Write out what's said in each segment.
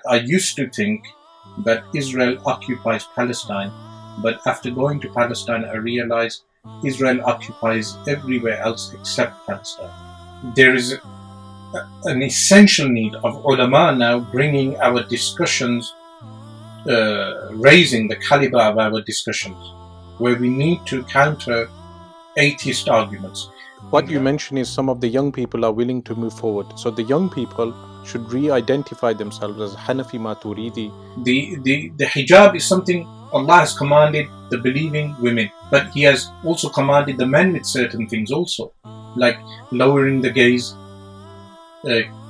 I used to think that Israel occupies Palestine, but after going to Palestine, I realized Israel occupies everywhere else except Palestine. There is an essential need of ulama now bringing our discussions, raising the caliber of our discussions, where we need to counter atheist arguments. What you mention is some of the young people are willing to move forward. So the young people should re-identify themselves as Hanafi Maturidi. The hijab is something Allah has commanded the believing women, but He has also commanded the men with certain things also, like lowering the gaze,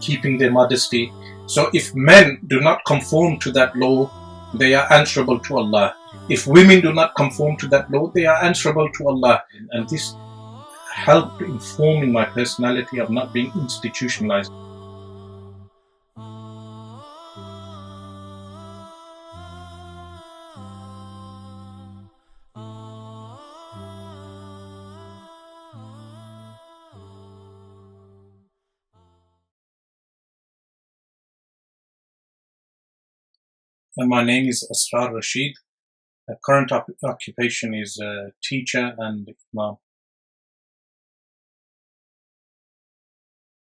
keeping their modesty. So if men do not conform to that law, they are answerable to Allah. If women do not conform to that law, they are answerable to Allah. And this helped informing my personality of not being institutionalized. And my name is Asrar Rashid. My current occupation is teacher and imam.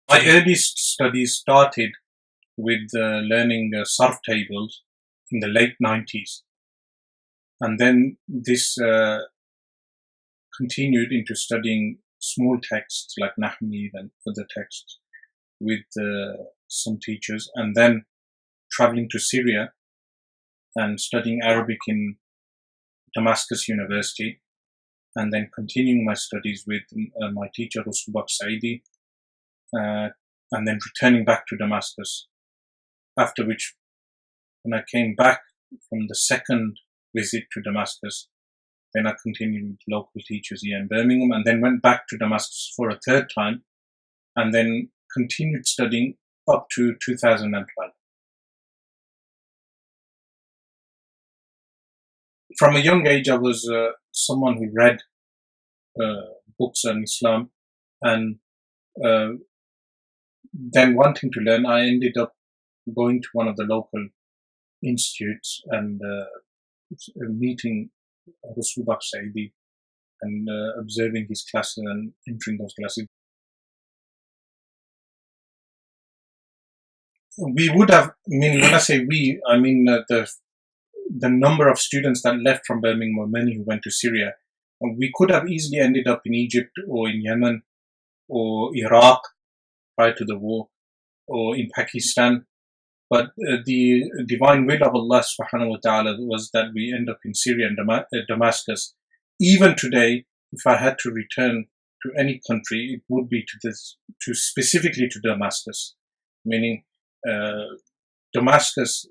My earliest studies started with learning sarf tables in the late 90s. And then this continued into studying small texts like Nahmid and other texts with some teachers, and then traveling to Syria and studying Arabic in Damascus University, and then continuing my studies with my teacher Rusubak Saidi, and then returning back to Damascus. After which, when I came back from the second visit to Damascus, then I continued with local teachers here in Birmingham, and then went back to Damascus for a third time, and then continued studying up to 2012. From a young age, I was someone who read books on Islam, and then wanting to learn, I ended up going to one of the local institutes and meeting Rusubak Saidi and observing his classes and entering those classes. We would have, when I say we, I mean the number of students that left from Birmingham were many who went to Syria. And we could have easily ended up in Egypt or in Yemen or Iraq prior to the war, or in Pakistan. But the divine will of Allah subhanahu wa ta'ala was that we end up in Syria and Damascus. Even today, if I had to return to any country, it would be specifically to Damascus, meaning Damascus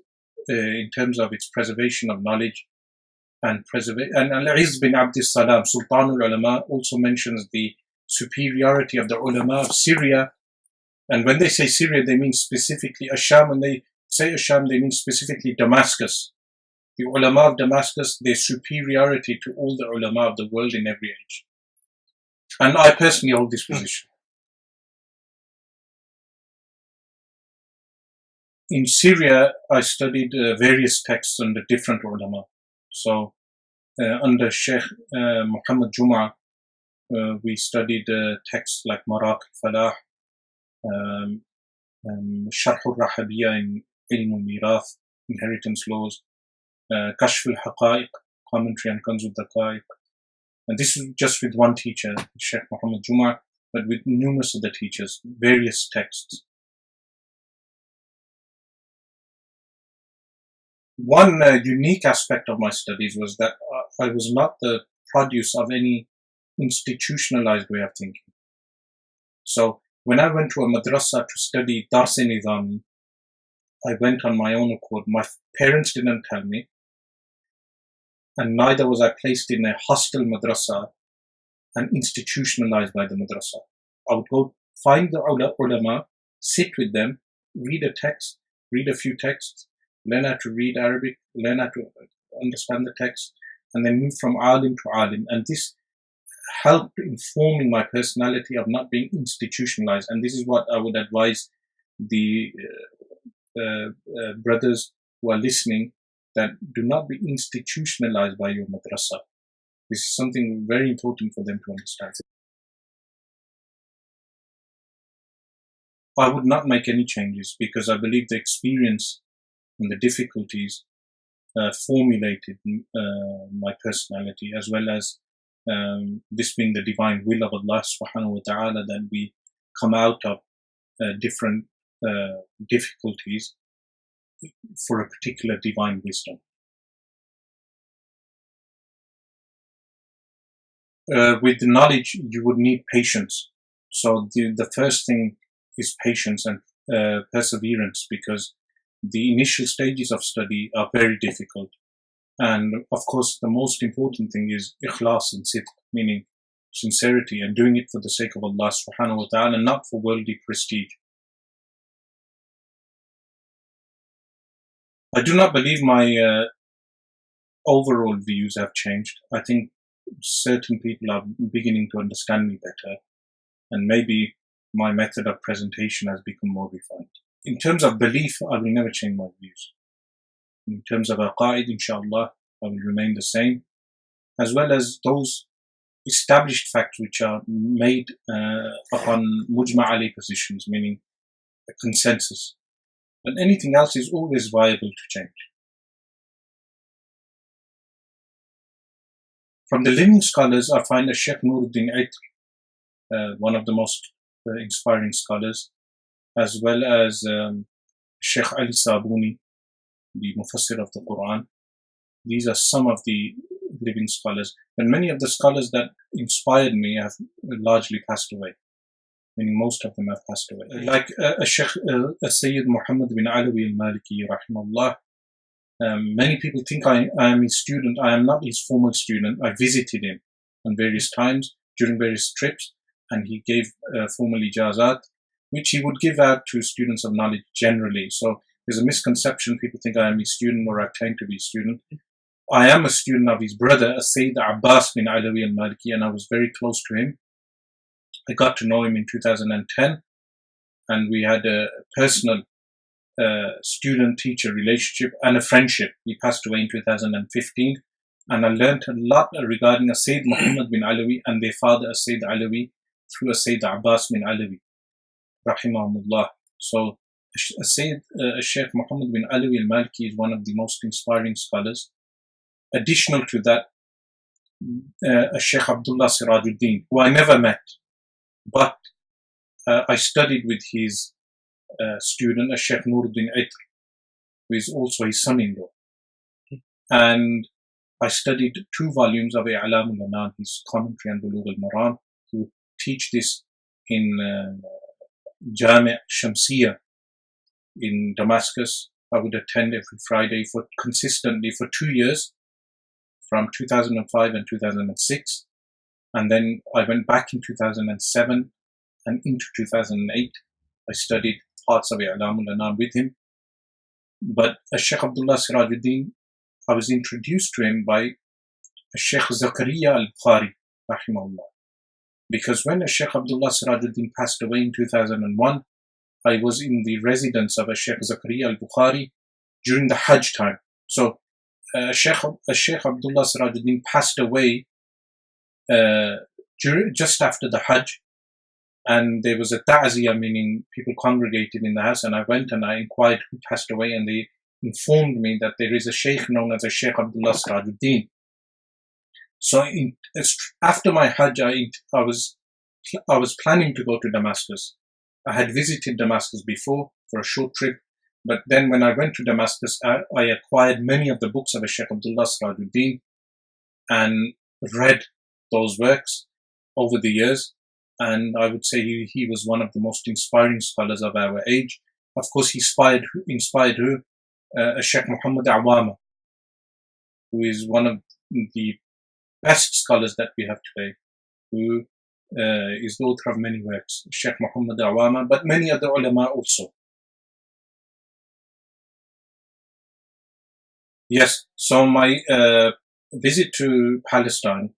in terms of its preservation of knowledge and Al-Izz bin Abdus Salam, Sultanul Ulama, also mentions the superiority of the ulama of Syria. And when they say Syria, they mean specifically Asham. When they say Asham, they mean specifically Damascus. The ulama of Damascus, their superiority to all the ulama of the world in every age. And I personally hold this position. In Syria, I studied various texts under different ulama. So under Sheikh Muhammad Jum'a, we studied texts like Maraq al-Falah, Sharh al-Rahabiyya in Ilm al-Mirath, inheritance laws, Kashf al-Haqa'iq, commentary on Kanz al-Daqa'iq. And this is just with one teacher, Sheikh Muhammad Jum'a, but with numerous other teachers, various texts. One unique aspect of my studies was that I was not the produce of any institutionalized way of thinking. So when I went to a madrasa to study Dars-e-Nizami, I went on my own accord. My parents didn't tell me, and neither was I placed in a hostel madrasa and institutionalized by the madrasa. I would go find the ulama, sit with them, read a text, read a few texts, learn how to read Arabic, learn how to understand the text, and then move from alim to alim. And this helped informing my personality of not being institutionalized. And this is what I would advise the brothers who are listening, that do not be institutionalized by your madrasa. This is something very important for them to understand. I would not make any changes because I believe the experience and the difficulties formulated my personality, as well as this being the divine will of Allah subhanahu wa ta'ala, that we come out of different difficulties for a particular divine wisdom. With knowledge, you would need patience. So the first thing is patience and perseverance, because the initial stages of study are very difficult. And of course, the most important thing is ikhlas and sidq, meaning sincerity, and doing it for the sake of Allah subhanahu wa ta'ala, not for worldly prestige. I do not believe my overall views have changed. I think certain people are beginning to understand me better, and maybe my method of presentation has become more refined. In terms of belief, I will never change my views. In terms of aqaid, inshallah, I will remain the same, as well as those established facts which are made upon mujma' alayh positions, meaning a consensus. But anything else is always viable to change. From the living scholars, I find Shaykh Nuruddin Aitr, one of the most inspiring scholars, as well as Shaykh Ali Sabuni, the Mufassir of the Quran. These are some of the living scholars. And many of the scholars that inspired me have largely passed away. Meaning most of them have passed away. Like Shaykh Sayyid Muhammad bin Alawi al-Maliki, rahimahullah. Many people think I am his student. I am not his formal student. I visited him on various times during various trips, and he gave formal ijazat, which he would give out to students of knowledge generally. So there's a misconception. People think I am his student, or I claim to be a student. I am a student of his brother, Sayyid Abbas bin Alawi al-Maliki, and I was very close to him. I got to know him in 2010, and we had a personal student-teacher relationship and a friendship. He passed away in 2015, and I learned a lot regarding Sayyid Muhammad bin Alawi and their father, Sayyid Alawi, through Sayyid Abbas bin Alawi, rahimahumullah. So Shaykh Muhammad bin Alawi al-Maliki is one of the most inspiring scholars. Additional to that, Shaykh Abdullah Sirajuddin, who I never met, but I studied with his student, Shaykh Nuruddin Aitr, who is also his son-in-law. And I studied 2 volumes of I'lam al-Anan, his commentary on Bulugh al-Maram. He would teach this in Jami' Shamsiyah in Damascus. I would attend every Friday consistently for 2 years, from 2005 and 2006. And then I went back in 2007 and into 2008. I studied parts of I'lam al-Anan with him. But Shaykh Abdullah Sirajuddin, I was introduced to him by Shaykh Zakaria al-Bukhari, rahimahullah. Because when Shaykh Abdullah Sirajuddin passed away in 2001, I was in the residence of Shaykh Zakaria al-Bukhari during the Hajj time. So Shaykh Abdullah Sirajuddin passed away just after the Hajj, and there was a ta'ziyah, meaning people congregated in the house, and I went and I inquired who passed away, and they informed me that there is a sheikh known as a Shaykh Abdullah Sirajuddin. So after my Hajj, I was planning to go to Damascus. I had visited Damascus before for a short trip, but then when I went to Damascus, I acquired many of the books of Shaykh Abdullah Sirajuddin and read those works over the years. And I would say he was one of the most inspiring scholars of our age. Of course, he inspired who? Shaykh Muhammad Awama, who is one of the best scholars that we have today, who is the author of many works, Shaykh Muhammad Awama, but many other ulama also. Yes, so my visit to Palestine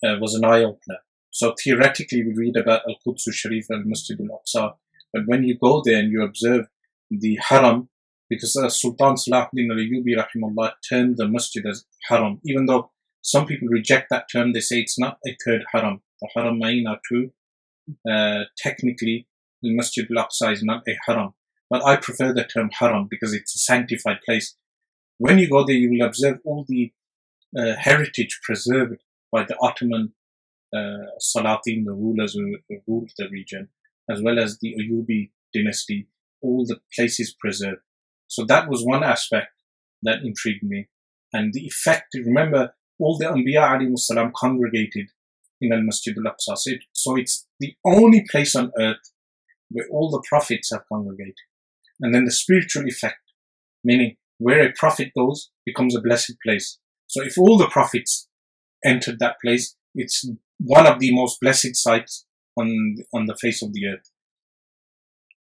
was an eye-opener. So theoretically, we read about Al-Quds al-Sharif and Masjid al-Aqsa, but when you go there and you observe the Haram because Sultan Salahuddin al-Ayyubi rahimahullah termed the masjid as haram, even though some people reject that term. They say it's not a third haram. The haramain are two. Technically, the Masjid al-Aqsa is not a haram, but I prefer the term haram because it's a sanctified place. When you go there, you will observe all the heritage preserved by the Ottoman Salatin, the rulers who ruled the region, as well as the Ayyubi dynasty, all the places preserved. So that was one aspect that intrigued me. And the effect, remember, all the Anbiya alayhimus salam congregated in al-Masjid al-Aqsa. So it's the only place on earth where all the prophets have congregated. And then the spiritual effect, meaning where a prophet goes becomes a blessed place. So if all the prophets entered that place, it's one of the most blessed sites on the face of the earth.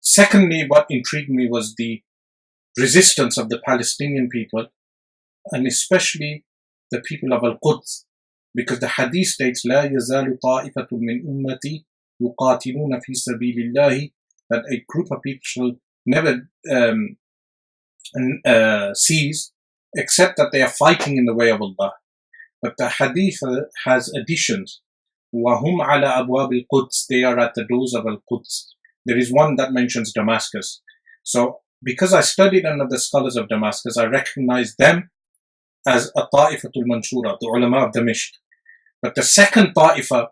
Secondly, what intrigued me was the resistance of the Palestinian people, and especially the people of Al-Quds, because the Hadith states, لا يزال طائفة من أمتي يقاتلون في سبيل الله, that a group of people shall never cease except that they are fighting in the way of Allah. But the Hadith has additions. وَهُمْ عَلَى أَبْوَابِ الْقُدْسِ, they are at the doors of Al-Quds. There is one that mentions Damascus. So because I studied under the scholars of Damascus, I recognize them as a ta'ifatul manshura, the ulama of Damashq. But the second ta'ifa,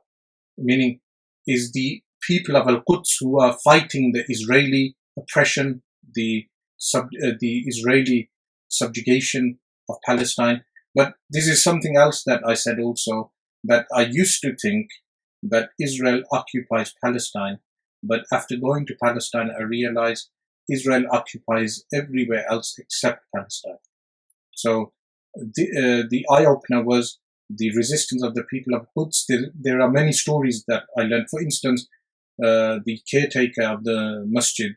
meaning, is the people of Al-Quds who are fighting the Israeli oppression, the Israeli subjugation of Palestine. But this is something else that I said also, that I used to think that Israel occupies Palestine, but after going to Palestine, I realized Israel occupies everywhere else except Palestine. So the eye-opener was the resistance of the people of Quds. There are many stories that I learned. For instance, the caretaker of the masjid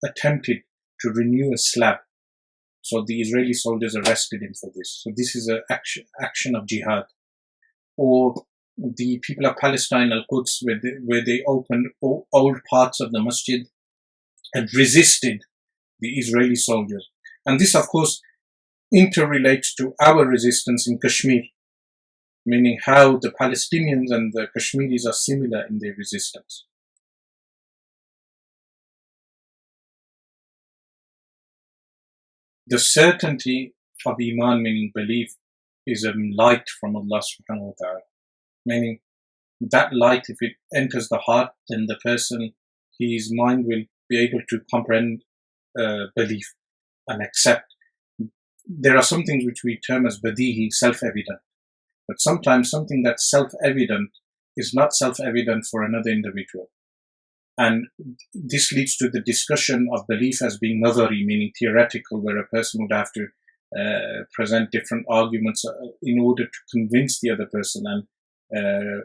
attempted to renew a slab. So the Israeli soldiers arrested him for this. So this is an action of jihad. Or the people of Palestine, Al-Quds, where they opened old parts of the masjid and resisted the Israeli soldiers. And this, of course, interrelates to our resistance in Kashmir, meaning how the Palestinians and the Kashmiris are similar in their resistance. The certainty of Iman, meaning belief, is a light from Allah subhanahu wa ta'ala. Meaning that light, if it enters the heart, then the person, his mind will be able to comprehend belief and accept. There are some things which we term as badihi, self-evident. But sometimes something that's self-evident is not self-evident for another individual. And this leads to the discussion of belief as being nadari, meaning theoretical, where a person would have to present different arguments in order to convince the other person and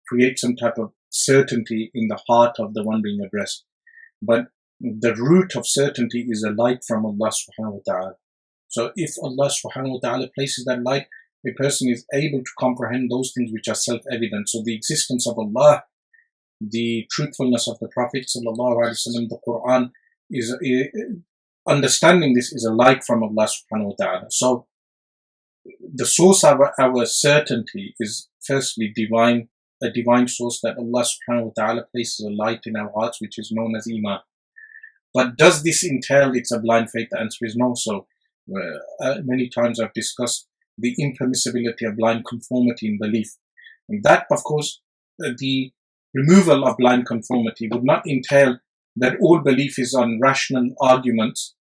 create some type of certainty in the heart of the one being addressed. But the root of certainty is a light from Allah subhanahu wa ta'ala. So if Allah subhanahu wa ta'ala places that light, a person is able to comprehend those things which are self-evident. So the existence of Allah, the truthfulness of the Prophet sallallahu alaihi wasallam, the Quran, is understanding this is a light from Allah subhanahu wa ta'ala. So the source of our certainty is firstly divine, a divine source that Allah subhanahu wa ta'ala places a light in our hearts, which is known as Iman. But does this entail it's a blind faith? The answer is no. So many times I've discussed the impermissibility of blind conformity in belief. And that, of course, the removal of blind conformity would not entail that all belief is on rational arguments.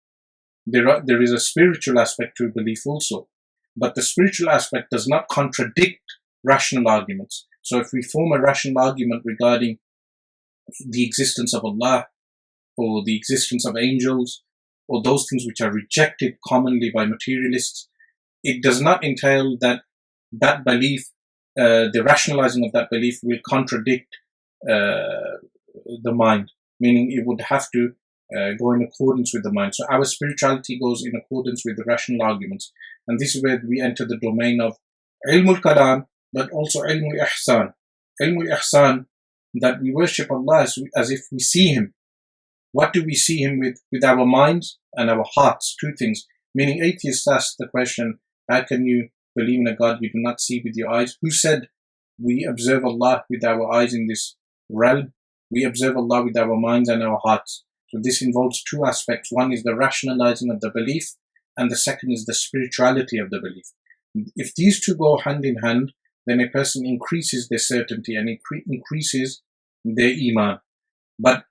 There is a spiritual aspect to belief also, but the spiritual aspect does not contradict rational arguments. So if we form a rational argument regarding the existence of Allah or the existence of angels or those things which are rejected commonly by materialists, it does not entail that that belief, the rationalizing of that belief will contradict the mind, meaning it would have to go in accordance with the mind. So our spirituality goes in accordance with the rational arguments. And this is where we enter the domain of ilmul kalam, but also ilmul ihsan. Ilmul ihsan, that we worship Allah as if we see Him. What do we see him with? With our minds and our hearts, two things. Meaning atheists ask the question, how can you believe in a God you do not see with your eyes? Who said we observe Allah with our eyes in this realm? We observe Allah with our minds and our hearts. So this involves two aspects. One is the rationalizing of the belief, and the second is the spirituality of the belief. If these two go hand in hand, then a person increases their certainty and increases their Iman. But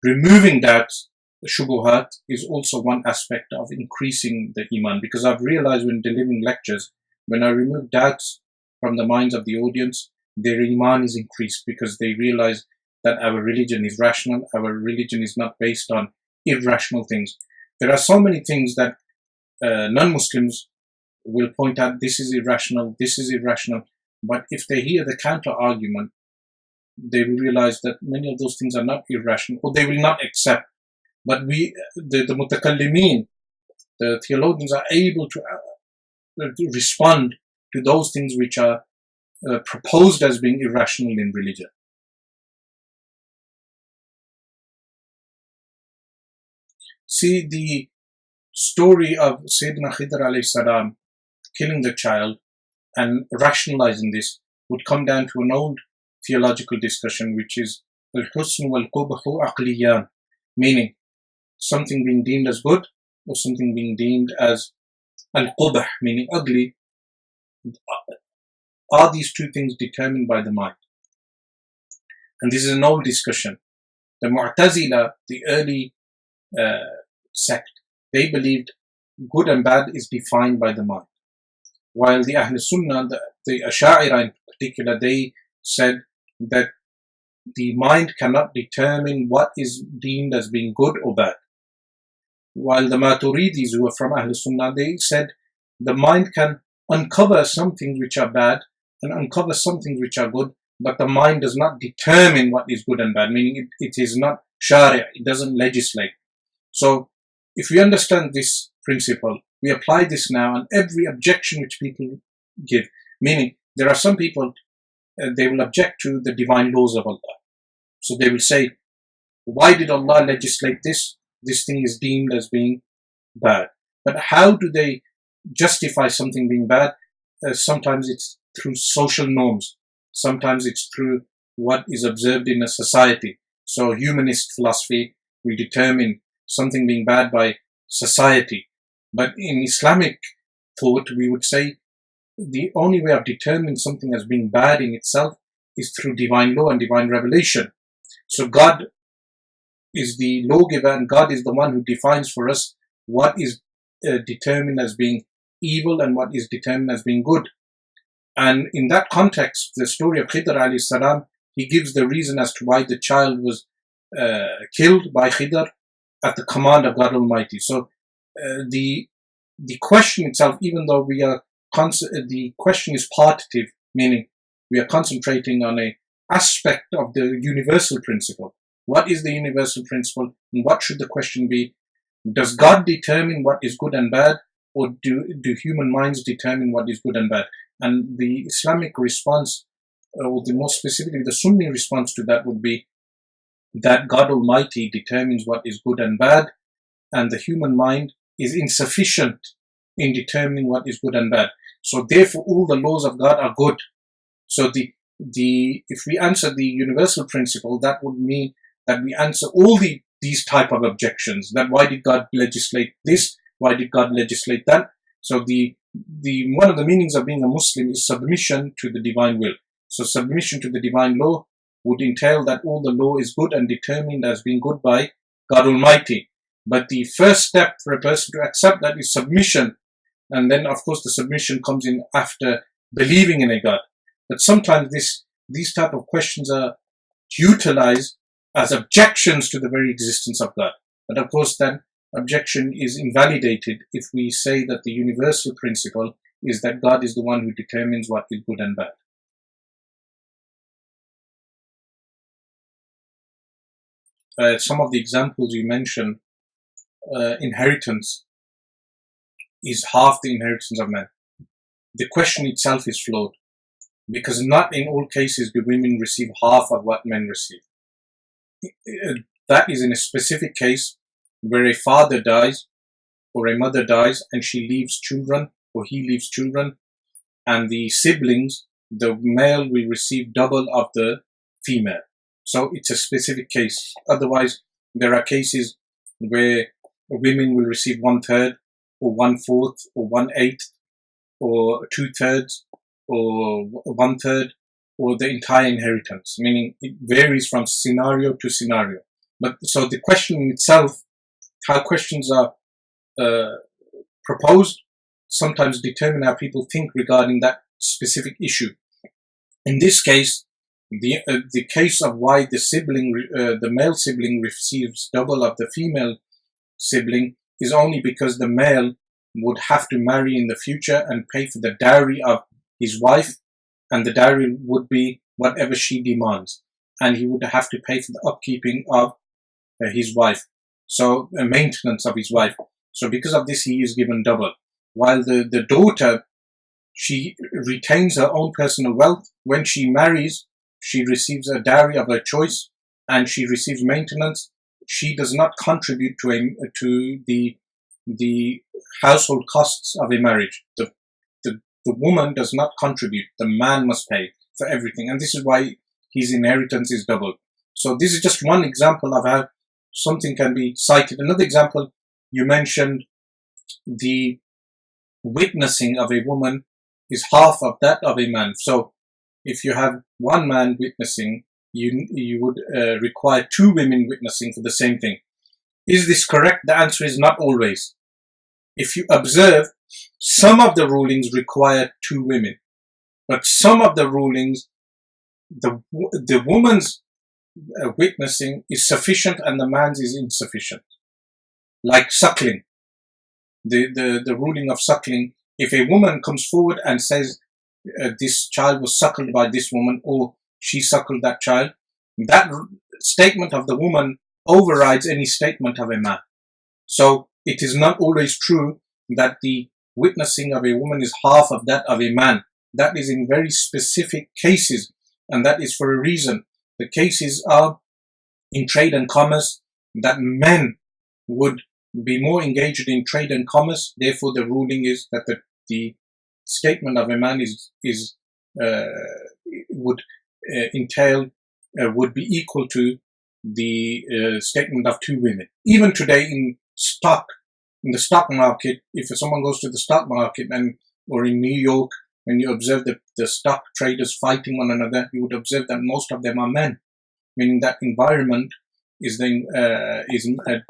removing doubts, shubuhat, is also one aspect of increasing the Iman. Because I've realized when delivering lectures, when I remove doubts from the minds of the audience, their Iman is increased because they realize that our religion is rational, our religion is not based on irrational things. There are so many things that non-Muslims will point out, this is irrational, but if they hear the counter-argument, they will realize that many of those things are not irrational, or they will not accept. But the mutakallimin, the theologians, are able to respond to those things which are proposed as being irrational in religion. See, the story of Sayyidina Khidr alayhi salam killing the child and rationalizing this would come down to an old theological discussion, which is al-husn wal-qubhu aqliyan, meaning something being deemed as good or something being deemed as al-qubh, meaning ugly. Are these two things determined by the mind? And this is an old discussion. The Mu'tazila, the early sect, they believed good and bad is defined by the mind. While the Ahl Sunnah, the Ash'ari in particular, they said that the mind cannot determine what is deemed as being good or bad. While the Maturidis, who were from Ahl Sunnah, they said the mind can uncover some things which are bad and uncover some things which are good, but the mind does not determine what is good and bad, meaning it is not Sharia, it doesn't legislate. So if we understand this principle, we apply this now on every objection which people give. Meaning, there are some people, they will object to the divine laws of Allah. So they will say, why did Allah legislate this? This thing is deemed as being bad. But how do they justify something being bad? Sometimes it's through social norms. Sometimes it's through what is observed in a society. So humanist philosophy will determine something being bad by society. But in Islamic thought, we would say the only way of determining something as being bad in itself is through divine law and divine revelation. So God is the lawgiver, and God is the one who defines for us what is determined as being evil and what is determined as being good. And in that context, the story of Khidr alayhi salam, he gives the reason as to why the child was killed by Khidr at the command of God Almighty. So the question itself, even though we are the question is partitive, meaning we are concentrating on a aspect of the universal principle. What is the universal principle, and what should the question be? Does God determine what is good and bad, or do human minds determine what is good and bad? And the Islamic response, or the more specifically the Sunni response to that, would be that God Almighty determines what is good and bad, and the human mind is insufficient in determining what is good and bad. So therefore all the laws of God are good. So if we answer the universal principle, that would mean that we answer all these type of objections. That why did God legislate this? Why did God legislate that? So one of the meanings of being a Muslim is submission to the divine will. So submission to the divine law would entail that all the law is good and determined as being good by God Almighty. But the first step for a person to accept that is submission. And then, of course, the submission comes in after believing in a God. But sometimes these type of questions are utilized as objections to the very existence of God. But of course, that objection is invalidated if we say that the universal principle is that God is the one who determines what is good and bad. Some of the examples you mentioned, inheritance is half the inheritance of man. The question itself is flawed, because not in all cases do women receive half of what men receive. that is in a specific case where a father dies or a mother dies and she leaves children or he leaves children, and the siblings, the male will receive double of the female. So it's a specific case. Otherwise, there are cases where women will receive 1/3 or 1/4 or 1/8 or 2/3 or 1/3 or the entire inheritance, meaning it varies from scenario to scenario. But so the question in itself, how questions are proposed, sometimes determine how people think regarding that specific issue. In this case, the case of why the male sibling receives double of the female sibling is only because the male would have to marry in the future and pay for the dowry of his wife, and the dowry would be whatever she demands, and he would have to pay for the upkeeping of his wife, so maintenance of his wife. So because of this, he is given double. While the daughter, she retains her own personal wealth. When she marries, she receives a dowry of her choice and she receives maintenance. She does not contribute to the household costs of a marriage. The woman does not contribute. The man must pay for everything. And this is why his inheritance is double. So this is just one example of how something can be cited. Another example, you mentioned the witnessing of a woman is half of that of a man. So if you have one man witnessing, you would require 2 women witnessing for the same thing. Is this correct? The answer is not always. If you observe, some of the rulings require 2 women, but some of the rulings, the woman's witnessing is sufficient and the man's is insufficient. Like suckling, the ruling of suckling, if a woman comes forward and says this child was suckled by this woman or she suckled that child, that statement of the woman overrides any statement of a man. So it is not always true that the witnessing of a woman is half of that of a man. That is in very specific cases, and that is for a reason. The cases are in trade and commerce, that men would be more engaged in trade and commerce. Therefore, the ruling is that the statement of a man would be equal to the statement of 2 women. Even today in the stock market, if someone goes to the stock market or in New York, when you observe the stock traders fighting one another, you would observe that most of them are men, meaning that environment is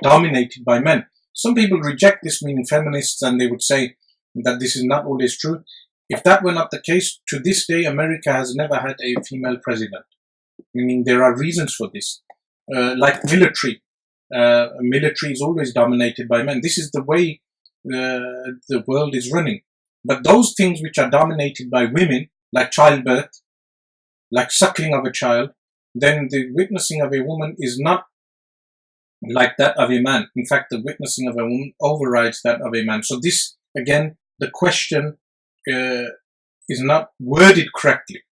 dominated by men. Some people reject this, meaning feminists, and they would say that this is not always true. If that were not the case, to this day, America has never had a female president, meaning there are reasons for this. Like military is always dominated by men. This is the way the world is running. But those things which are dominated by women, like childbirth, like suckling of a child, then the witnessing of a woman is not like that of a man. In fact, the witnessing of a woman overrides that of a man. So this, again, the question is not worded correctly.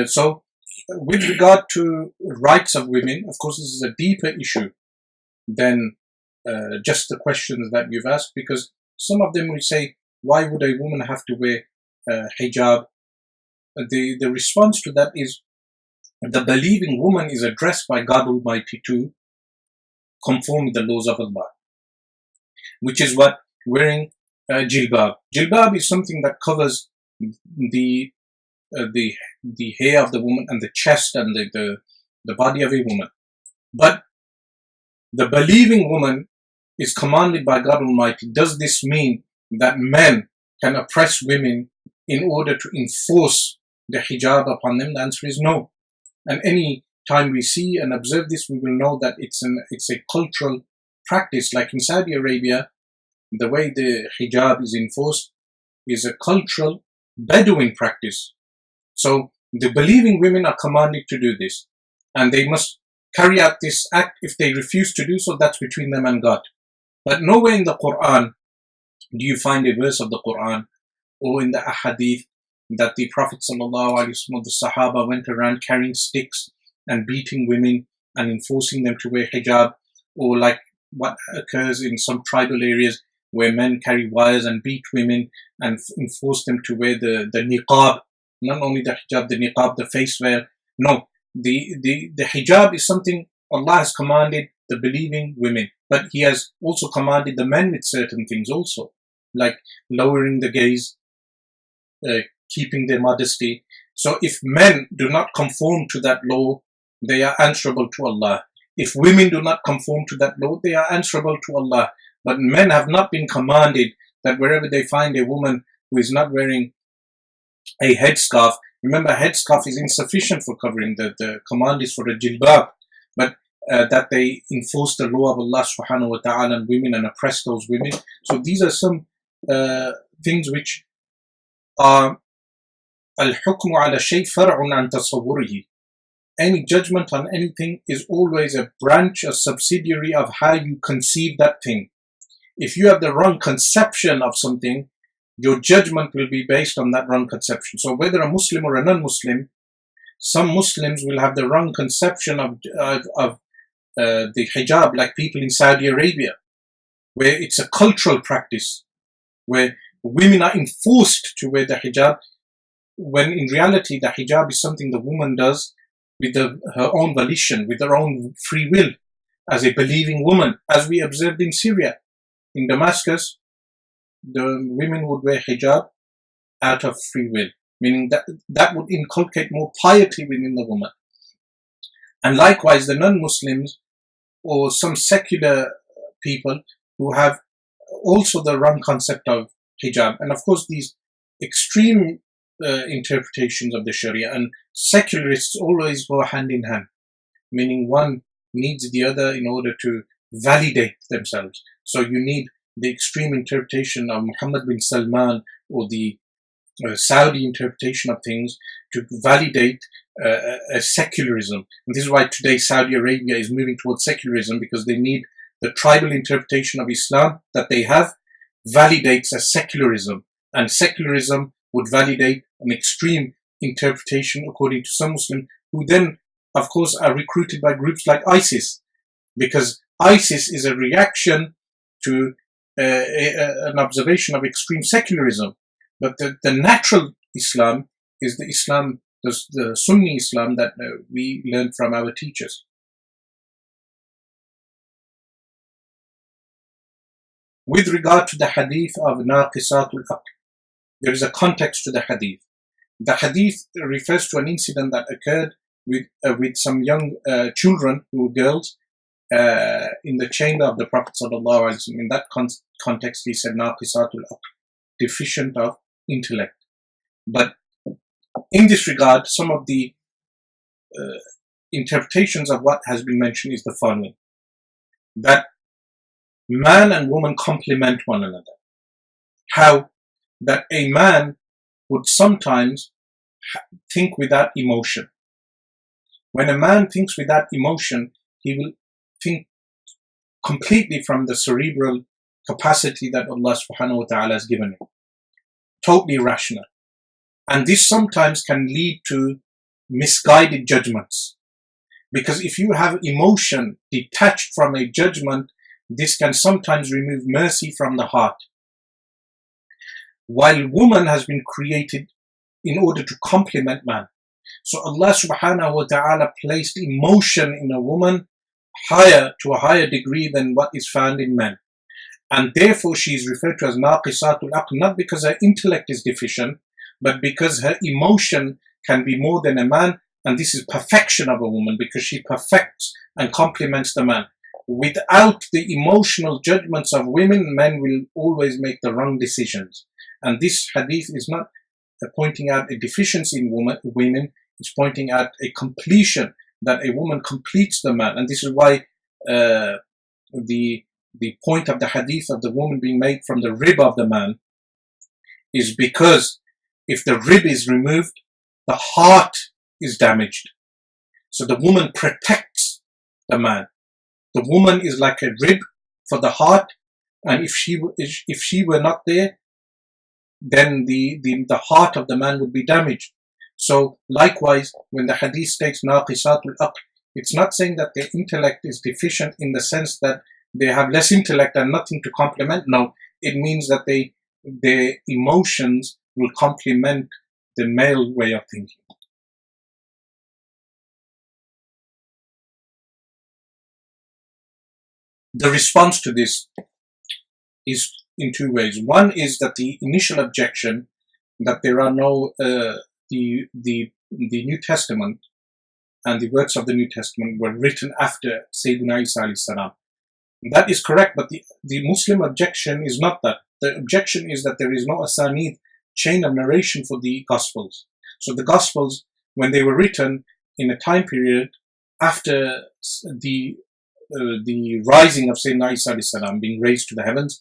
So with regard to rights of women, of course, this is a deeper issue than just the questions that you've asked, because some of them will say, why would a woman have to wear hijab? The response to that is, the believing woman is addressed by God Almighty to conform with the laws of Allah, which is what wearing jilbab. Jilbab is something that covers the hair of the woman and the chest and the body of a woman. But the believing woman is commanded by God Almighty. Does this mean that men can oppress women in order to enforce the hijab upon them? The answer is no. And any time we see and observe this, we will know that it's a cultural practice. Like in Saudi Arabia, the way the hijab is enforced is a cultural Bedouin practice. So the believing women are commanded to do this, and they must carry out this act. If they refuse to do so, that's between them and God. But nowhere in the Quran do you find a verse of the Quran or in the Hadith that the Prophet ﷺ, the Sahaba, went around carrying sticks and beating women and enforcing them to wear hijab, or like what occurs in some tribal areas where men carry wires and beat women and enforce them to wear the niqab, not only the hijab, the niqab, the face veil. No, the hijab is something Allah has commanded the believing women, but He has also commanded the men with certain things also, like lowering the gaze, keeping their modesty. So if men do not conform to that law, they are answerable to Allah. If women do not conform to that law, they are answerable to Allah. But men have not been commanded that wherever they find a woman who is not wearing a headscarf, remember, headscarf is insufficient for covering. The command is for a jilbab, but that they enforce the law of Allah subhanahu wa ta'ala on women and oppress those women. So these are some things which are al-hukmu ala shay far'un an tasawwurihi. Any judgment on anything is always a branch, a subsidiary of how you conceive that thing. If you have the wrong conception of something, your judgment will be based on that wrong conception. So whether a Muslim or a non-Muslim, some Muslims will have the wrong conception of the hijab, like people in Saudi Arabia, where it's a cultural practice, where women are enforced to wear the hijab, when in reality the hijab is something the woman does with her own volition, with her own free will, as a believing woman, as we observed in Syria. In Damascus, the women would wear hijab out of free will, meaning that would inculcate more piety within the woman. And likewise, the non-Muslims or some secular people who have also the wrong concept of hijab. And of course, these extreme interpretations of the Sharia, and secularists always go hand in hand, meaning one needs the other in order to validate themselves. So you need the extreme interpretation of Muhammad bin Salman or the Saudi interpretation of things to validate a secularism. And this is why today Saudi Arabia is moving towards secularism, because they need the tribal interpretation of Islam that they have validates as secularism, and secularism would validate an extreme interpretation according to some Muslims, who then of course are recruited by groups like ISIS, because ISIS is a reaction to an observation of extreme secularism. But the natural Islam is the Islam, the Sunni Islam that we learned from our teachers. With regard to the hadith of naaqisaatul, there is a context to the hadith. The hadith refers to an incident that occurred with some young children, who were girls, in the chamber of the Prophet sallallahu alaihi wasallam. In that context, he said naaqisaatul, deficient of intellect. But in this regard, some of the interpretations of what has been mentioned is the following: that man and woman complement one another. How? That a man would sometimes think without emotion. When a man thinks without emotion, he will think completely from the cerebral capacity that Allah subhanahu wa ta'ala has given him. Totally rational. And this sometimes can lead to misguided judgments. Because if you have emotion detached from a judgment, this can sometimes remove mercy from the heart. While woman has been created in order to complement man. So Allah subhanahu wa ta'ala placed emotion in a woman to a higher degree than what is found in men. And therefore she is referred to as naaqisaatul, not because her intellect is deficient, but because her emotion can be more than a man, and this is perfection of a woman, because she perfects and complements the man. Without the emotional judgments of women, men will always make the wrong decisions. And this hadith is not pointing out a deficiency in women, it's pointing out a completion, that a woman completes the man. And this is why the point of the hadith of the woman being made from the rib of the man is because if the rib is removed, the heart is damaged. So the woman protects the man. The woman is like a rib for the heart, and if she were not there, then the heart of the man would be damaged. So likewise, when the hadith states naaqisaatul aql, It's not saying that their intellect is deficient in the sense that they have less intellect and nothing to complement. No, it means that their emotions will complement the male way of thinking. The response to this is in two ways. One is that the initial objection that there are no the New Testament and the works of the New Testament were written after Sayyidina Isa alayhi salam. That is correct, but the Muslim objection is not that. The objection is that there is no asanid, chain of narration for the Gospels. So the Gospels, when they were written in a time period after the rising of Sayyidina Isa alayhi salam, being raised to the heavens,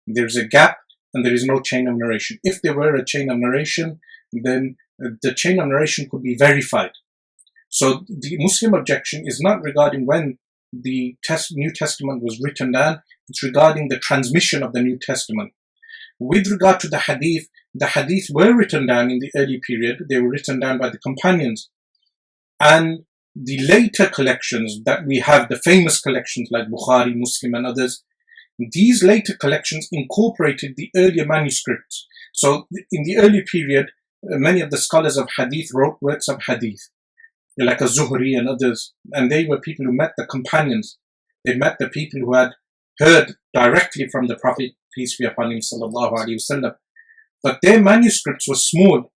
there's a gap and there is no chain of narration. If there were a chain of narration, then the chain of narration could be verified. So the Muslim objection is not regarding when the New Testament was written down, it's regarding the transmission of the New Testament. With regard to the Hadith were written down in the early period. They were written down by the companions. And the later collections that we have, the famous collections like Bukhari, Muslim and others, these later collections incorporated the earlier manuscripts. So in the early period, many of the scholars of Hadith wrote works of Hadith, like Az-Zuhri and others, and they were people who met the companions. They met the people who had heard directly from the Prophet, peace be upon him, sallallahu alaihi wasallam. But their manuscripts were small.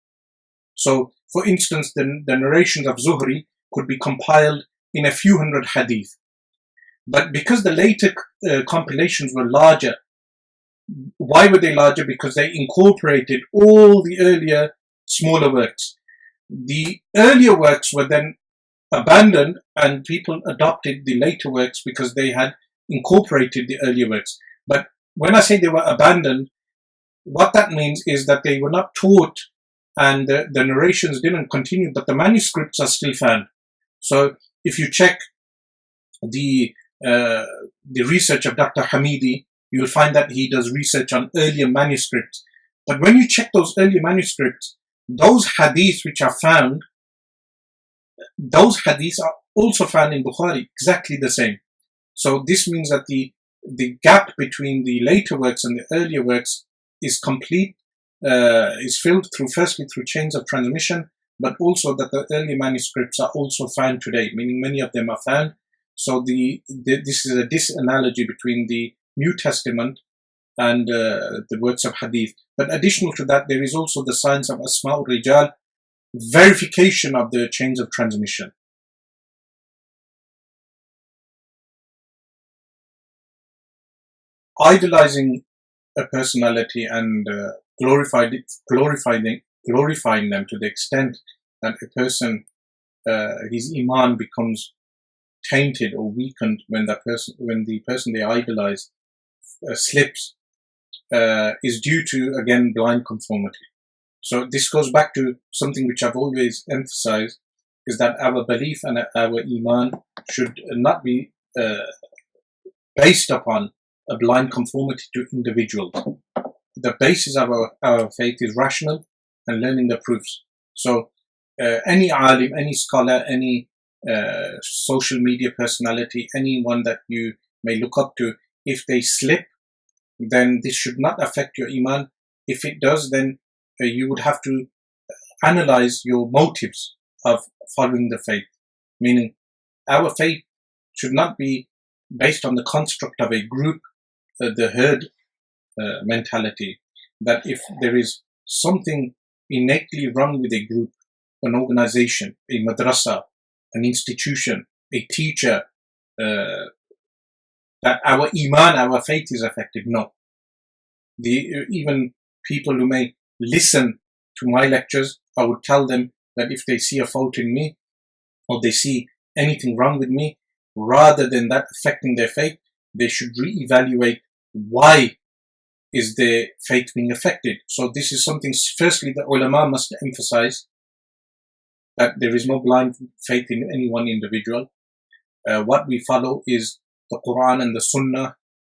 So, for instance, the narrations of Zuhri could be compiled in a few hundred hadith. But because the later compilations were larger, why were they larger? Because they incorporated all the earlier smaller works. The earlier works were then abandoned and people adopted the later works because they had incorporated the earlier works. But when I say they were abandoned, what that means is that they were not taught and the narrations didn't continue, but the manuscripts are still found. So if you check the research of Dr. Hamidi, you'll find that he does research on earlier manuscripts. But when you check those earlier manuscripts, those hadiths which are found, those hadiths are also found in Bukhari, exactly the same. So this means that the gap between the later works and the earlier works is complete, is filled through, firstly through chains of transmission, but also that the early manuscripts are also found today, meaning many of them are found. So this is a disanalogy between the New Testament and the works of Hadith. But additional to that, there is also the science of Asma'ul Rijal, verification of the chains of transmission. Idolizing a personality and glorifying them to the extent that a person, his Iman becomes tainted or weakened when the person they idolize slips, is due to, again, blind conformity. So this goes back to something which I've always emphasized, is that our belief and our Iman should not be based upon a blind conformity to individuals. The basis of our faith is rational and learning the proofs. So any alim, any scholar, any social media personality, anyone that you may look up to, if they slip, then this should not affect your Iman. If it does, then you would have to analyze your motives of following the faith. Meaning, our faith should not be based on the construct of a group, the herd mentality, that if there is something innately wrong with a group, an organization, a madrasa, an institution, a teacher, that our Iman, our faith is affected. No. Even people who may listen to my lectures, I would tell them that if they see a fault in me or they see anything wrong with me, rather than that affecting their faith, they should reevaluate why is their faith being affected. So this is something, firstly, the ulama must emphasize, that there is no blind faith in any one individual. What we follow is the Quran and the Sunnah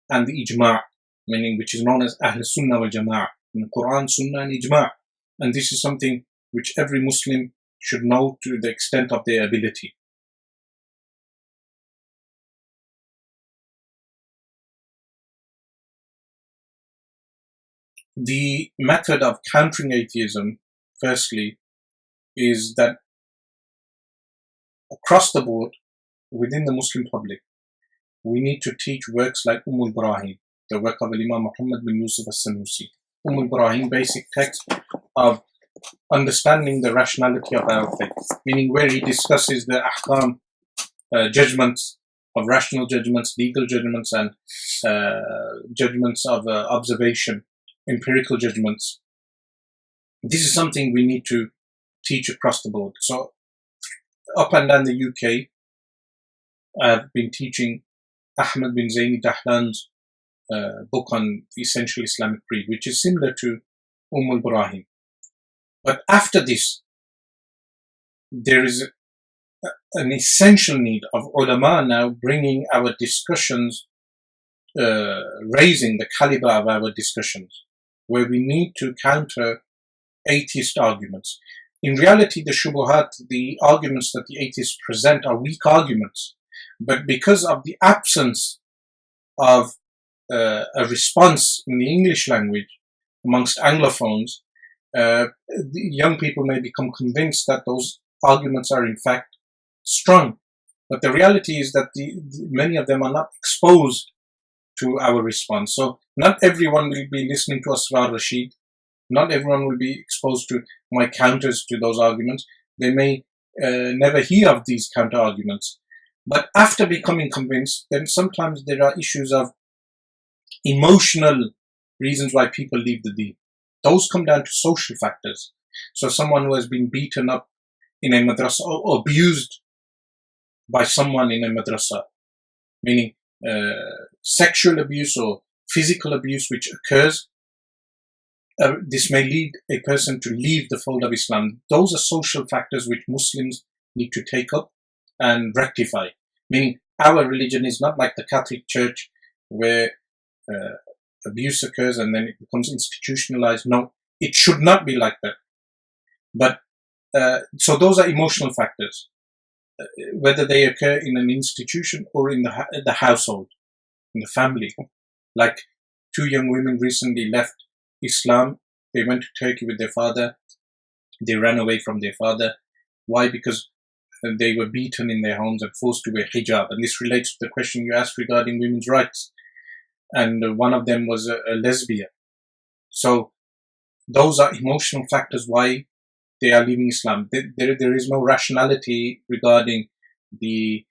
and the Ijma', meaning which is known as Ahl Sunnah wal Jama'ah. Quran, Sunnah and Ijma'. And this is something which every Muslim should know to the extent of their ability. The method of countering atheism, firstly, is that across the board, within the Muslim public, we need to teach works like Ibrahim, the work of Imam Muhammad bin Yusuf al-Sanusi. Ibrahim, basic text of understanding the rationality of our faith, meaning where he discusses the ahkam, judgments of rational judgments, legal judgments, and judgments of observation, empirical judgments. This is something we need to teach across the board. So up and down the UK, I've been teaching Ahmed bin Zaini Dahlan's book on the essential Islamic creed, which is similar to Ibrahim. But after this, there is an essential need of ulama now bringing our discussions, raising the caliber of our discussions, where we need to counter atheist arguments. In reality, the shubuhat, the arguments that the atheists present are weak arguments. But because of the absence of a response in the English language amongst Anglophones, the young people may become convinced that those arguments are in fact strong. But the reality is that many of them are not exposed to our response. So not everyone will be listening to Asrar Rashid. Not everyone will be exposed to my counters to those arguments. They may never hear of these counter arguments. But after becoming convinced, then sometimes there are issues of emotional reasons why people leave the deen. Those come down to social factors. So someone who has been beaten up in a madrasa or abused by someone in a madrasa, meaning sexual abuse or physical abuse which occurs, this may lead a person to leave the fold of Islam. Those are social factors which Muslims need to take up and rectify. Meaning our religion is not like the Catholic Church where abuse occurs and then it becomes institutionalized. No, it should not be like that. But so those are emotional factors, whether they occur in an institution or in the household, in the family. Like 2 young women recently left Islam. They went to Turkey with their father. They ran away from their father. Why? Because they were beaten in their homes and forced to wear hijab. And this relates to the question you asked regarding women's rights. And one of them was a lesbian. So those are emotional factors why they are leaving Islam. There is no rationality regarding the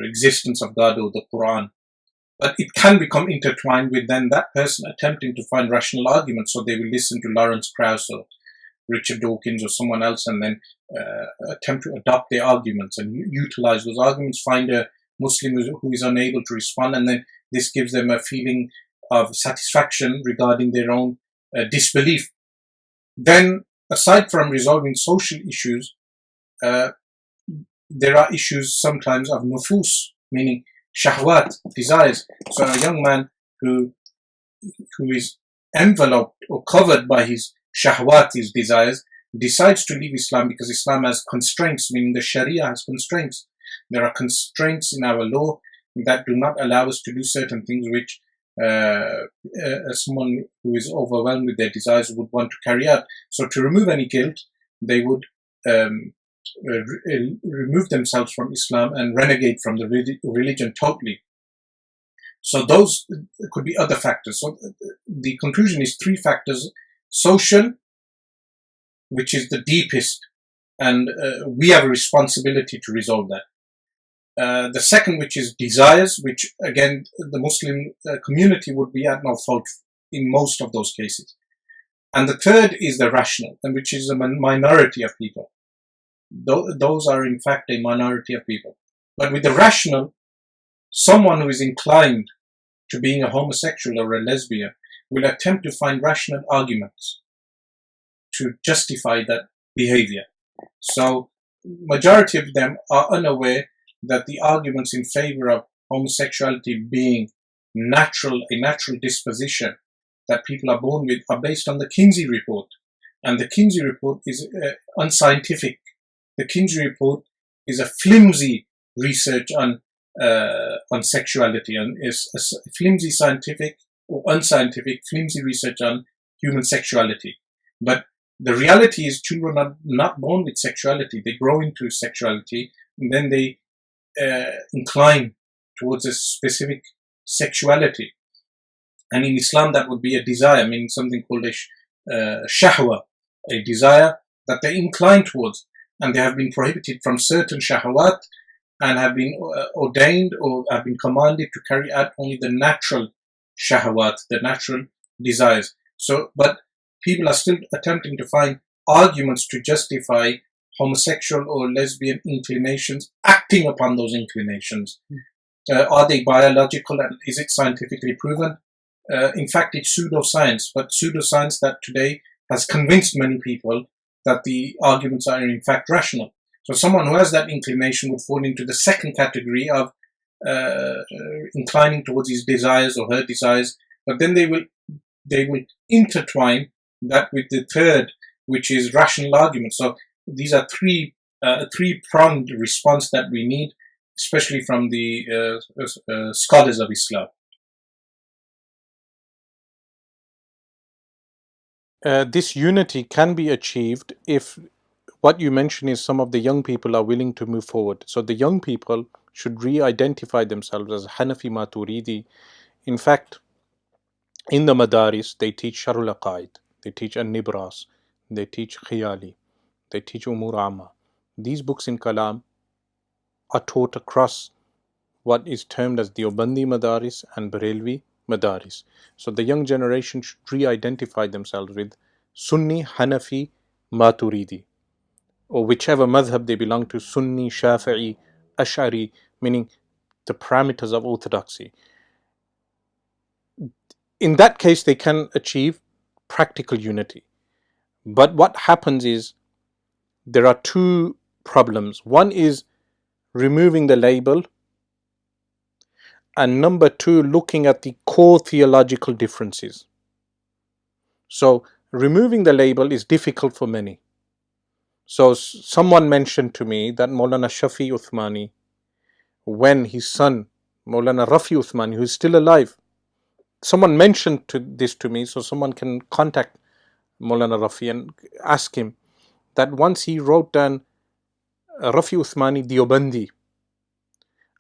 existence of God or the Quran. But it can become intertwined with then that person attempting to find rational arguments. So they will listen to Lawrence Krauss or Richard Dawkins or someone else and then attempt to adopt their arguments and utilize those arguments, find a Muslim who is unable to respond, and then this gives them a feeling of satisfaction regarding their own disbelief. Then, aside from resolving social issues, there are issues sometimes of nufus, meaning shahwat, desires. So a young man who is enveloped or covered by his shahwat, his desires, decides to leave Islam because Islam has constraints, meaning the Sharia has constraints. There are constraints in our law that do not allow us to do certain things which someone who is overwhelmed with their desires would want to carry out. So to remove any guilt, they would remove themselves from Islam and renegade from the religion totally. So those could be other factors. So the conclusion is 3 factors: social, which is the deepest, and we have a responsibility to resolve that. The second, which is desires, which again the Muslim community would be at no fault in most of those cases. And the third is the rational, and which is a minority of people. Those are in fact a minority of people. But with the rational, someone who is inclined to being a homosexual or a lesbian will attempt to find rational arguments to justify that behavior. So majority of them are unaware that the arguments in favor of homosexuality being a natural disposition that people are born with are based on the Kinsey report. And the Kinsey report is unscientific. The Kinsey report is a flimsy research on sexuality, and is a flimsy scientific or unscientific, flimsy research on human sexuality. But the reality is children are not born with sexuality. They grow into sexuality and then they incline towards a specific sexuality. And in Islam, that would be a desire, meaning something called a shahwa, a desire that they incline towards. And they have been prohibited from certain shahwat and have been ordained or have been commanded to carry out only the natural shahwat, the natural desires. So, but people are still attempting to find arguments to justify homosexual or lesbian inclinations, acting upon those inclinations. Are they biological and is it scientifically proven? In fact, it's pseudoscience, but pseudoscience that today has convinced many people that the arguments are in fact rational. So someone who has that inclination would fall into the second category of inclining towards his desires or her desires, but then they will intertwine that with the third, which is rational argument. So these are three-pronged response that we need, especially from the scholars of Islam. This unity can be achieved if what you mention is some of the young people are willing to move forward. So the young people should re-identify themselves as Hanafi Maturidi. In fact, in the Madaris, they teach Sharul Aqaid, they teach An-Nibras, they teach Khiyali, they teach Umur Amma. These books in Kalam are taught across what is termed as Deobandi Madaris and Brelvi Madaris. So the young generation should re-identify themselves with Sunni, Hanafi, Maturidi, or whichever madhab they belong to, Sunni, Shafi'i, Ash'ari, meaning the parameters of orthodoxy. In that case, they can achieve practical unity. But what happens is there are two problems. One is removing the label, and number two, looking at the core theological differences. So removing the label is difficult for many. So someone mentioned to me that Maulana Shafi Uthmani, when his son Maulana Rafi Uthmani, who is still alive, someone mentioned this to me, so someone can contact Maulana Rafi and ask him that once he wrote down Rafi Uthmani Deobandi,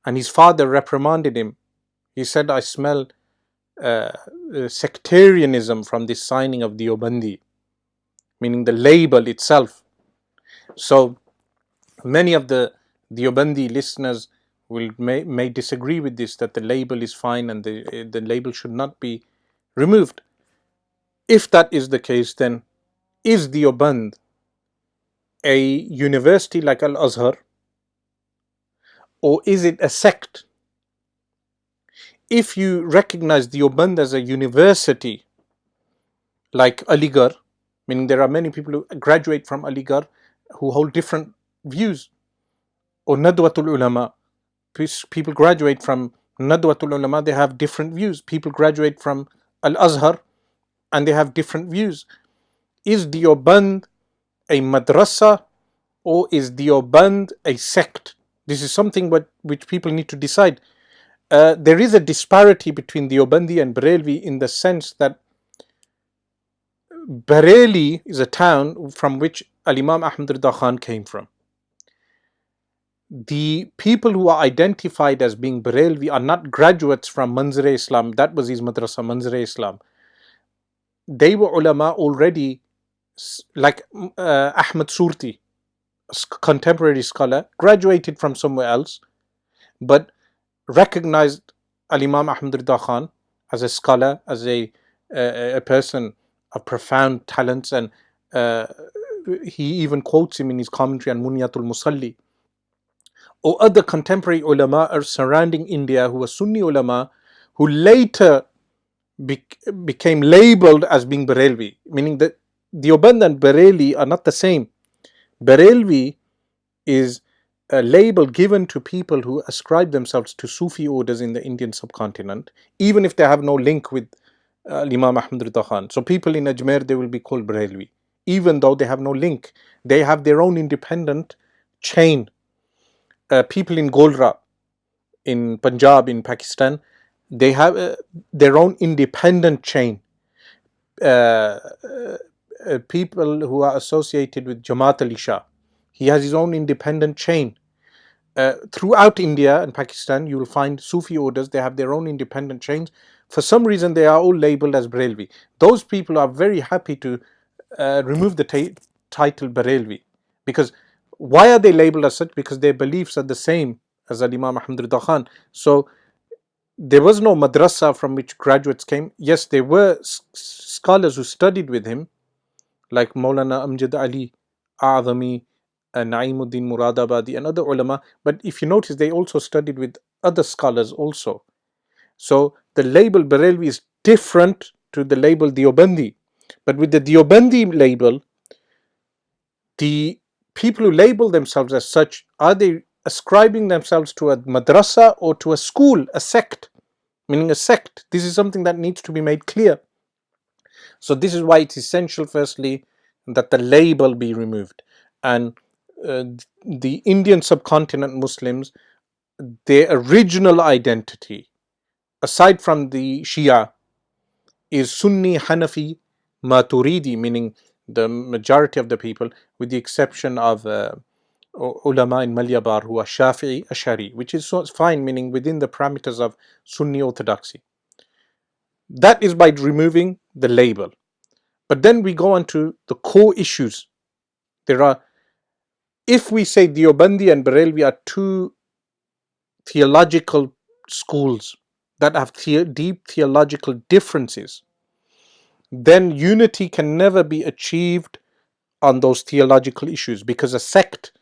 and his father reprimanded him. He said, I smell sectarianism from this signing of Deobandi, meaning the label itself. So many of the Deobandi listeners may disagree with this, that the label is fine and the label should not be removed. If that is the case, then is Deoband a university like Al-Azhar, or is it a sect? If you recognize Deoband as a university like Aligarh, meaning there are many people who graduate from Aligarh who hold different views, or Nadwatul Ulama, people graduate from Nadwatul Ulama, they have different views. People graduate from Al-Azhar and they have different views. Is Deoband a madrasa or is Deoband a sect? This is something which people need to decide. There is a disparity between Deobandi and Brelvi in the sense that Bareilly is a town from which Al-Imam Ahmad Rida Khan came from. The people who are identified as being Bareilwi are not graduates from Manzar-e Islam. That was his madrasa, Manzar-e Islam. They were ulama already, like Ahmad Surti, contemporary scholar, graduated from somewhere else, but recognized Al-Imam Ahmad Rida Khan as a scholar, as a person of profound talents, and he even quotes him in his commentary on Munyatul Musalli. Or other contemporary ulama are surrounding India who were Sunni ulama who later became labeled as being Bareilwi, meaning that Deoband and Bareilly are not the same. Bareilwi is a label given to people who ascribe themselves to Sufi orders in the Indian subcontinent, even if they have no link with Imam Ahmad Rida Khan. So people in Ajmer, they will be called Bareilwi, even though they have no link. They have their own independent chain. People in Golra, in Punjab, in Pakistan, they have their own independent chain. uh, people who are associated with Jamaat al-Isha. He has his own independent chain. Throughout India and Pakistan, you will find Sufi orders, they have their own independent chains. For some reason, they are all labeled as Brelvi. Those people are very happy to remove the title Brelvi. Because why are they labeled as such? Because their beliefs are the same as Al-Imam Ahmad Rida Khan. So there was no madrasa from which graduates came. Yes, there were scholars who studied with him, like Maulana Amjad Ali A'zami, Na'imuddin Muradabadi, and other ulama. But if you notice, they also studied with other scholars also. So the label Barelvi is different to the label Deobandi. But with the Deobandi label, the people who label themselves as such, are they ascribing themselves to a madrasa or to a school, a sect? Meaning a sect. This is something that needs to be made clear. So this is why it's essential, firstly, that the label be removed. And uh, the Indian subcontinent Muslims, their original identity, aside from the Shia, is Sunni, Hanafi, Maturidi, meaning the majority of the people, with the exception of ulama in Malyabar who are Shafi'i, Ashari, which is fine, meaning within the parameters of Sunni orthodoxy. That is by removing the label. But then we go on to the core issues. There are, if we say Deobandi and Brelvi are two theological schools that have deep theological differences, then unity can never be achieved on those theological issues, because a sect,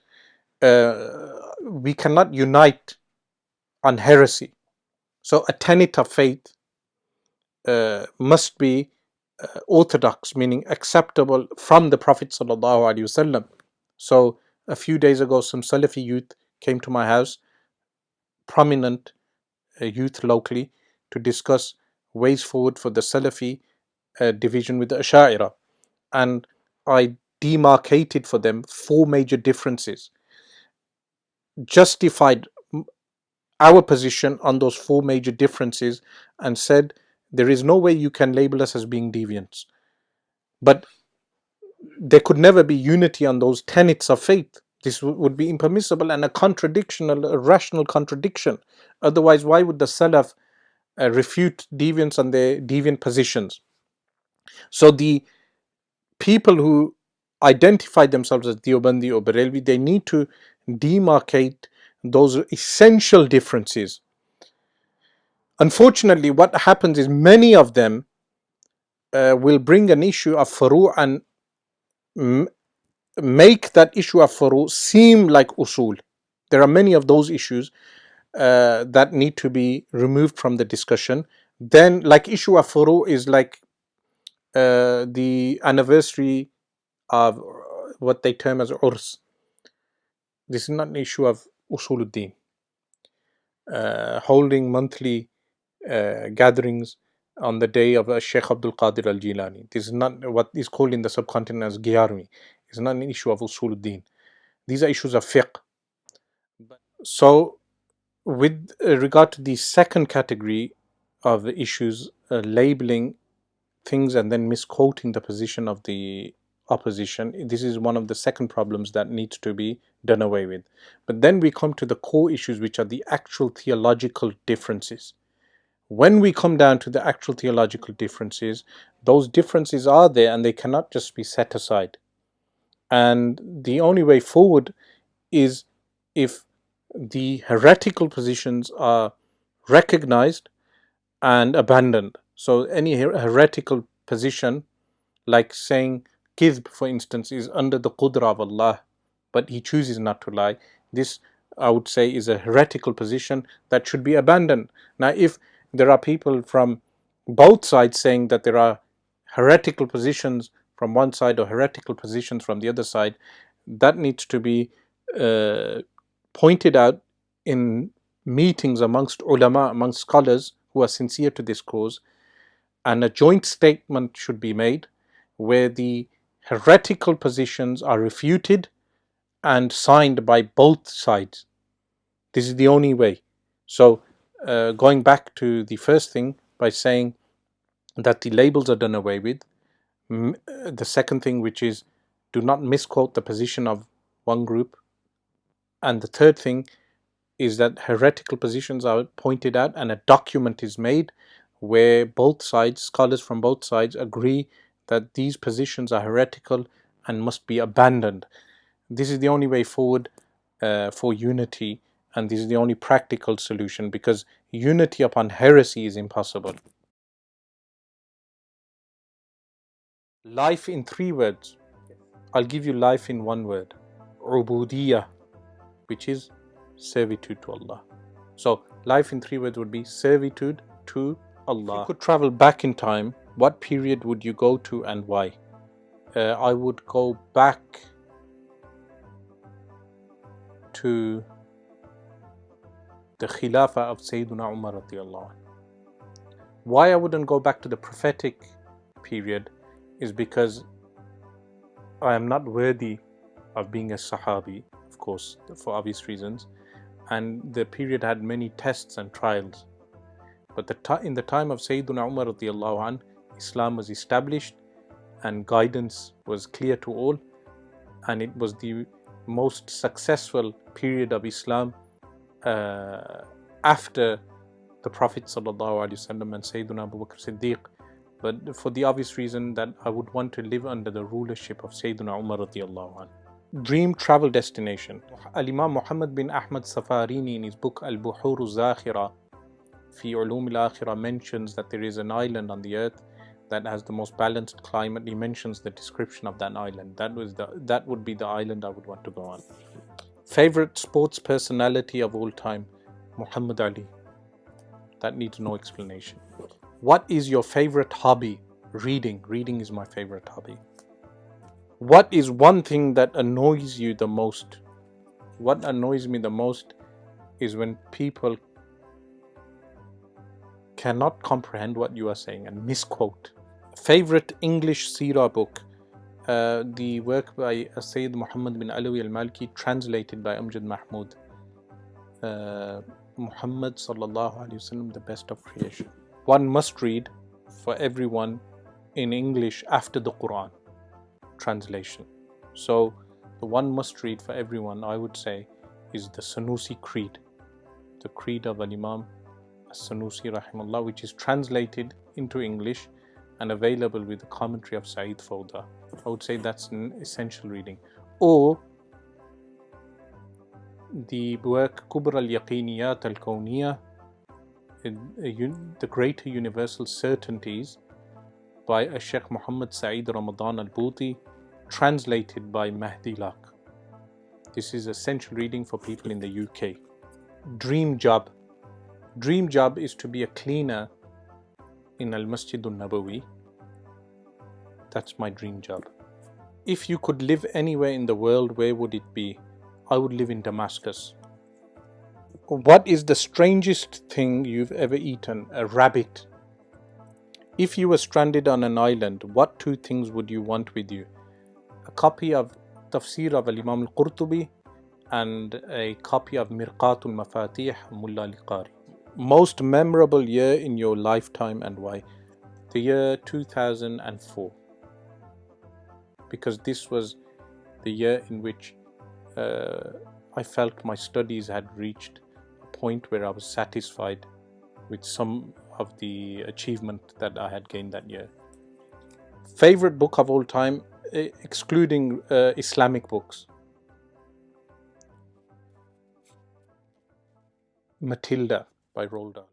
we cannot unite on heresy. So a tenet of faith must be orthodox, meaning acceptable from the Prophet sallallahu alaihi wasallam. So a few days ago, some Salafi youth came to my house, prominent youth locally, to discuss ways forward for the Salafi division with the Asha'ira. And I demarcated for them four major differences, justified our position on those four major differences, and said there is no way you can label us as being deviants. But there could never be unity on those tenets of faith. This would be impermissible and a contradiction, a rational contradiction. Otherwise, why would the Salaf refute deviants on their deviant positions? So the people who identify themselves as Deobandi or Barelvi, they need to demarcate those essential differences. Unfortunately, what happens is many of them will bring an issue of furu' and make that issue of furu' seem like usul. There are many of those issues that need to be removed from the discussion. Then, like issue of furu' is like the anniversary of what they term as urs. This is not an issue of usuluddin. Holding monthly gatherings on the day of Shaykh Abdul Qadir al-Jilani. This is not what is called in the subcontinent as Giyarmi. It's not an issue of usuluddin. These are issues of fiqh. So, with regard to the second category of the issues, labeling things and then misquoting the position of the opposition, this is one of the second problems that needs to be done away with. But then we come to the core issues, which are the actual theological differences. When we come down to the actual theological differences, those differences are there and they cannot just be set aside. And the only way forward is if the heretical positions are recognized and abandoned. So any heretical position, like saying Qidr, for instance, is under the Qudra of Allah, but he chooses not to lie. This, I would say, is a heretical position that should be abandoned. Now, if there are people from both sides saying that there are heretical positions from one side or heretical positions from the other side, that needs to be pointed out in meetings amongst ulama, amongst scholars who are sincere to this cause, and a joint statement should be made where the heretical positions are refuted and signed by both sides. This is the only way. So, going back to the first thing by saying that the labels are done away with, The second thing, which is do not misquote the position of one group. And the third thing is that heretical positions are pointed out and a document is made where both sides, scholars from both sides, agree that these positions are heretical and must be abandoned. This is the only way forward for unity, and this is the only practical solution, because unity upon heresy is impossible. Life in 3 words. I'll give you life in 1 word. Ubudiyah, which is servitude to Allah. So life in 3 words would be servitude to Allah. If you could travel back in time, what period would you go to and why? I would go back to the Khilafah of Sayyiduna Umar radiallahu anh. Why I wouldn't go back to the prophetic period is because I am not worthy of being a Sahabi, of course, for obvious reasons, and the period had many tests and trials. But in the time of Sayyiduna Umar radiallahu anh, Islam was established and guidance was clear to all, and it was the most successful period of Islam after the Prophet sallallahu alaihi wasallam and Sayyiduna Abu Bakr Siddiq. But for the obvious reason that I would want to live under the rulership of Sayyiduna Umar radiallahu anh. Dream travel destination. Al-Imam Muhammad bin Ahmad Safarini in his book Al-Buhur Zakhira fi Ulum al-Akhirah mentions that there is an island on the earth that has the most balanced climate. He mentions the description of that island. That would be the island I would want to go on. Favorite sports personality of all time? Muhammad Ali. That needs no explanation. What is your favorite hobby? Reading. Reading is my favorite hobby. What is one thing that annoys you the most? What annoys me the most is when people cannot comprehend what you are saying and misquote. Favorite English Seerah book? The work by Sayyid Muhammad bin Alawi al-Malki, translated by Amjad Mahmood. Muhammad sallallahu alaihi wasallam, the best of creation. One must read for everyone in English after the Quran translation. So the one must read for everyone, I would say, is the Sanusi Creed, the creed of Al-Imam As-Sanusi rahimahullah, which is translated into English and available with the commentary of Sa'id Fawda. I would say that's an essential reading. Or the work Kubra al-Yaqiniyat al-Kawniyah, the greater universal certainties by Shaykh Muhammad Sa'id Ramadan al-Bouti, translated by Mahdi Laq. This is essential reading for people in the UK. Dream job. Dream job is to be a cleaner in Al-Masjid al-Nabawi. That's my dream job. If you could live anywhere in the world, where would it be? I would live in Damascus. What is the strangest thing you've ever eaten? A rabbit. If you were stranded on an island, what 2 things would you want with you? A copy of Tafsir of Al-Imam al-Qurtubi and a copy of Mirqatul Mafatih Mulla al-Qari. Most memorable year in your lifetime and why? The year 2004. Because this was the year in which I felt my studies had reached a point where I was satisfied with some of the achievement that I had gained that year. Favorite book of all time, excluding Islamic books? Matilda by Roald Dahl.